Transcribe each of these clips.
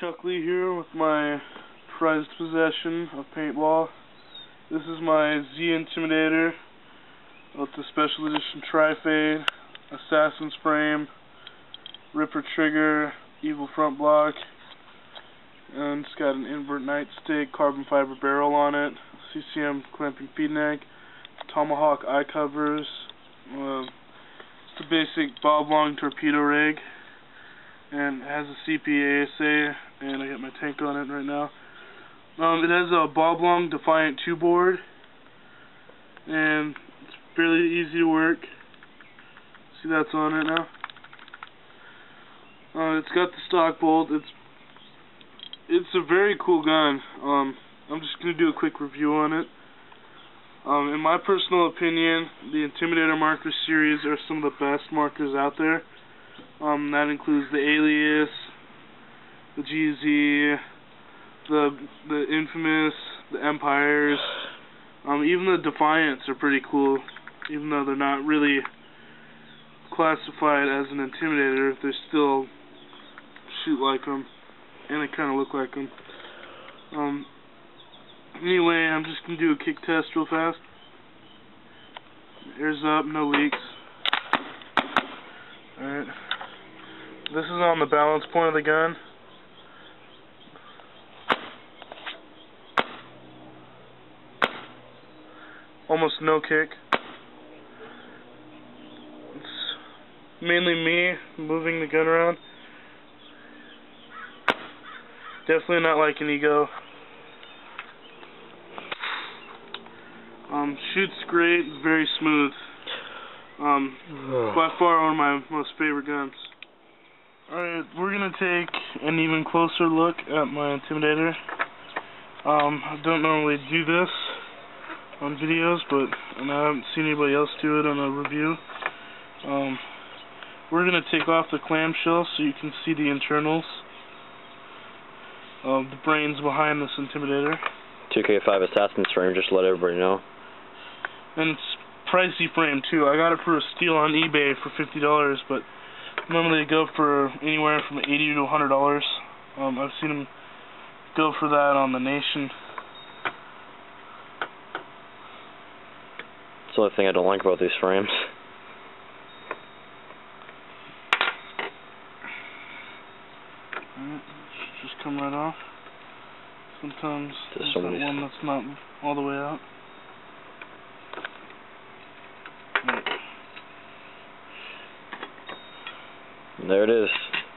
Chuck Lee here with my prized possession of paintball. This is my Z Intimidator with the special edition tri-fade, assassin's frame, ripper trigger, evil front block, and it's got an invert nightstick, carbon fiber barrel on it, CCM clamping feed neck, tomahawk eye covers. It's a basic bob long torpedo rig, and it has a CP ASA, and I got my tank on it right now. It has a bob long Defiant 2 board, and it's fairly easy to work. See, that's on it now. It's got the stock bolt. It's a very cool gun. I'm just gonna do a quick review on it. In my personal opinion, the Intimidator marker series are some of the best markers out there. That includes the Alias, the GZ, the Infamous, the Empires. Even the Defiants are pretty cool, even though they're not really classified as an Intimidator. They still shoot like them, and they kind of look like them. Anyway, I'm just going to do a kick test real fast. Air's up, no leaks. Alright. This is on the balance point of the gun. Almost no kick. It's mainly me moving the gun around. Definitely not like an ego. Shoots great, very smooth. By far one of my most favorite guns. Alright, we're gonna take an even closer look at my Intimidator. I don't normally do this on videos, but I haven't seen anybody else do it on a review. We're gonna take off the clamshell so you can see the internals of the brains behind this Intimidator. 2K5 assassin's frame, just to let everybody know. And it's pricey frame too. I got it for a steal on eBay for $50, but normally they go for anywhere from $80 to $100. I've seen them go for that on the Nation. That's the only thing I don't like about these frames. Alright, just come right off. Sometimes there's that one that's not all the way out. There it is.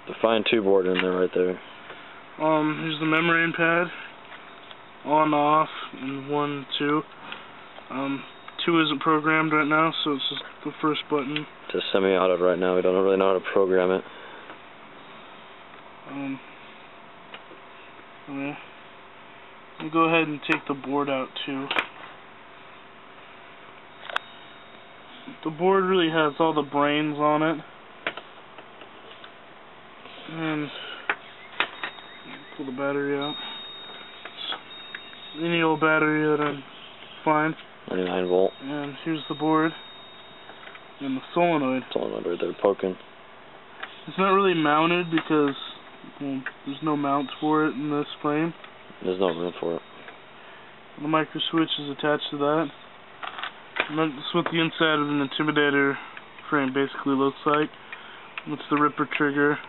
Defiant 2 board in there right there. Here's the membrane pad. On, off, and 1, 2. 2 isn't programmed right now, so it's just the first button. It's just semi-auto right now. We don't really know how to program it. Okay. We'll go ahead and take the board out too. The board really has all the brains on it. And pull the battery out. It's any old battery that I find. 99 volt. And here's the board. And the solenoid. Solenoid right there poking. It's not really mounted because there's no mounts for it in this frame. There's no room for it. The micro switch is attached to that. And that's what the inside of an Intimidator frame basically looks like. It's the ripper trigger.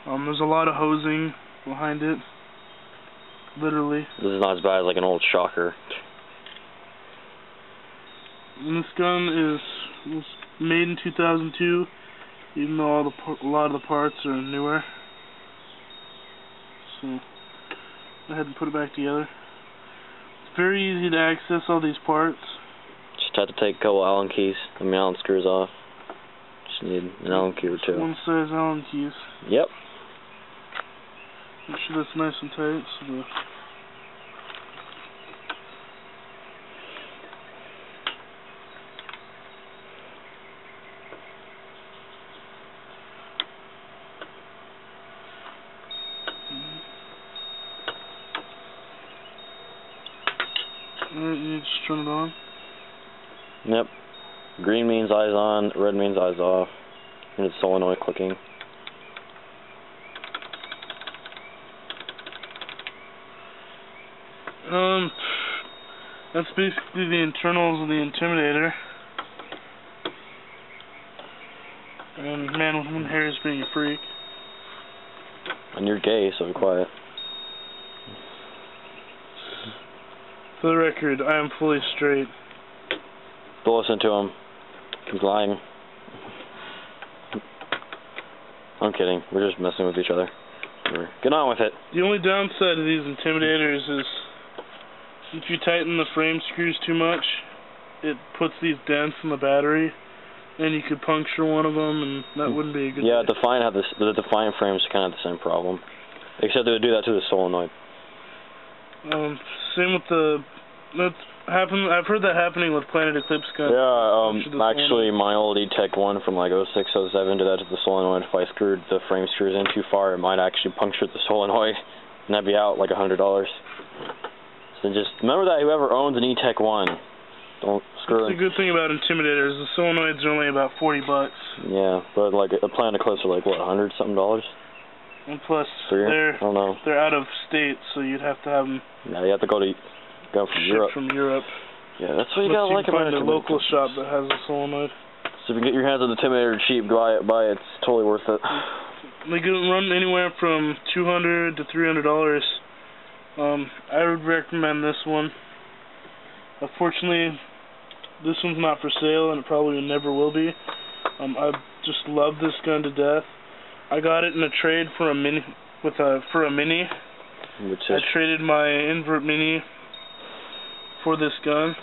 There's a lot of hosing behind it. Literally. This is not as bad as like an old shocker. And this gun was made in 2002, even though a lot of the parts are newer. So go ahead and put it back together. It's very easy to access all these parts. Just have to take a couple Allen keys, Allen screws off. Just need an Allen key or two. One size Allen keys. Yep. Make sure that's nice and tight. So you just turn it on. Yep. Green means eyes on, red means eyes off. And it's solenoid clicking. That's basically the internals of the Intimidator. And man with one hair is being a freak. And you're gay, so be quiet. For the record, I am fully straight. Don't listen to him. He's lying. I'm kidding. We're just messing with each other. Get on with it. The only downside of these Intimidators is if you tighten the frame screws too much, it puts these dents in the battery, and you could puncture one of them, and that wouldn't be a good Yeah, thing. the Defiant frames kind of have the same problem. Except they would do that to the solenoid. Same with the... I've heard that happening with Planet Eclipse guns. Yeah, actually my old E-Tech one from like 06, 07 did that to the solenoid. If I screwed the frame screws in too far, it might actually puncture the solenoid, and that'd be out like $100. So just remember that whoever owns an E-Tech one, don't screw it. That's the good thing about Intimidators. The solenoids are only about $40. Yeah, but like a Planet Eclipse are like what, $100-something? And plus, they're out of state, so you'd have to have them. Yeah, you have to go from Europe. From Europe. Yeah, that's what you gotta like about it. Find a local shop that has a solenoid. So if you can get your hands on the Intimidator cheap, buy it. It's totally worth it. They can run anywhere from $200 to $300. I would recommend this one. Unfortunately, this one's not for sale, and it probably never will be. I just love this gun to death. I got it in a trade for a mini. I traded my invert mini for this gun,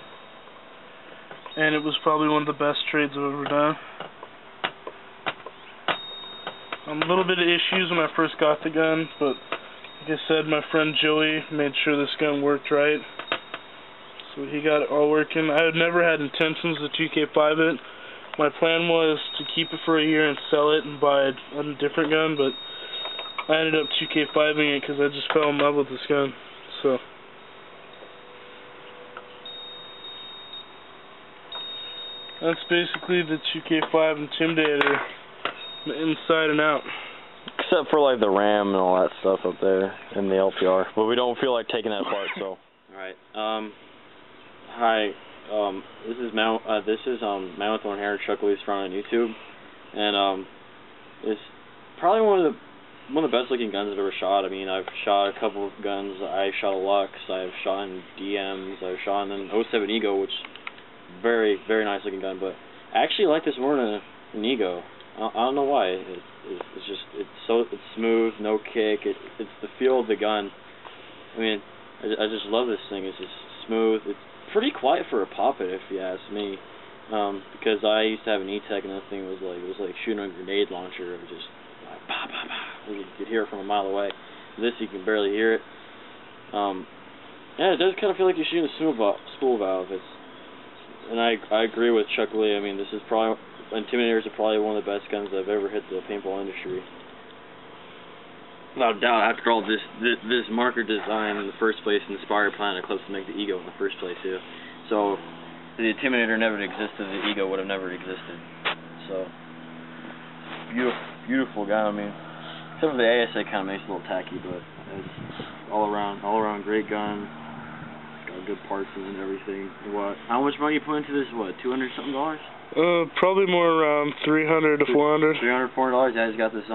and it was probably one of the best trades I've ever done. A little bit of issues when I first got the gun, but like I said, my friend Joey made sure this gun worked right, so he got it all working. I had never had intentions to 2K5 it. My plan was to keep it for a year and sell it and buy a different gun, but I ended up 2K5ing it because I just fell in love with this gun. So that's basically the 2K5 Intimidator, inside and out. Except for like the RAM and all that stuff up there in the LPR, but we don't feel like taking that apart. So. All right. Hi. This is Man with One Hair, Chuck Lee's front on YouTube, and it's probably one of the best looking guns I've ever shot. I mean, I've shot a couple of guns. I shot a Lux. I've shot in DMs. I've shot in an 07 Ego, which is very, very nice looking gun. But I actually like this more than an Ego. I don't know why. It's smooth, no kick. It's the feel of the gun. I mean, I just love this thing. It's just smooth. It's pretty quiet for a poppet, if you ask me, because I used to have an E-Tech, and that thing was like shooting a grenade launcher. It was just like, bah, bah, bah. You could hear it from a mile away. This, you can barely hear it. Yeah, it does kind of feel like you're shooting a spool valve. And I agree with Chuck Lee. I mean, Intimidators are probably one of the best guns that have ever hit the paintball industry. Without doubt, after all, this marker design in the first place inspired Planet Eclipse to make the Ego in the first place, too. So, if the Intimidator never existed, the Ego would have never existed. So, beautiful gun. I mean, except for the ASA kind of makes it a little tacky, but it's all around great gun. It's got good parts in it and everything. How much money you put into this? What, $200-something? Probably more around $300 to $400. $300, $400. Yeah, he's got this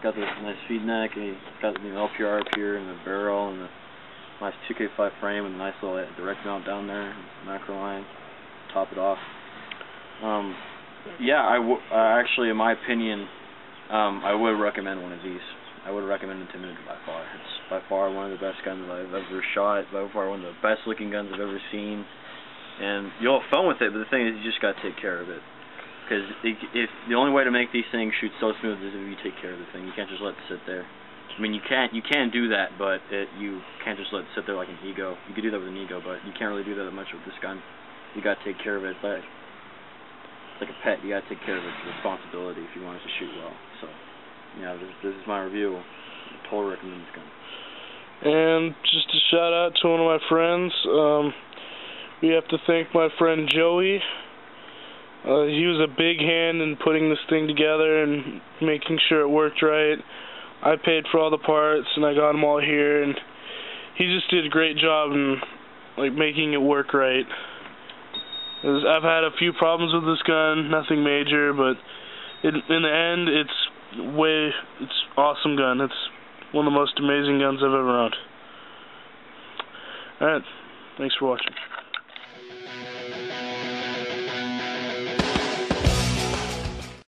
got this nice feed neck, and he's got the LPR up here, and the barrel, and the nice 2K5 frame, and a nice little direct mount down there, and macro line, top it off. Yeah, actually, in my opinion, I would recommend one of these. I would recommend Intimidator by far. It's by far one of the best guns that I've ever shot, by far one of the best looking guns I've ever seen, and you'll have fun with it, but the thing is, you just got to take care of it. Because if the only way to make these things shoot so smooth is if you take care of the thing. You can't just let it sit there. I mean, you can do that, but you can't just let it sit there like an Ego. You could do that with an Ego, but you can't really do that much with this gun. You got to take care of it. It's like a pet. You got to take care of it. It's a responsibility if you want it to shoot well. So, yeah, this is my review. I totally recommend this gun. And just a shout out to one of my friends. We have to thank my friend Joey. He was a big hand in putting this thing together and making sure it worked right. I paid for all the parts, and I got them all here, and he just did a great job in like making it work right. I've had a few problems with this gun, nothing major, but in the end, it's awesome gun. It's one of the most amazing guns I've ever owned. Alright, thanks for watching.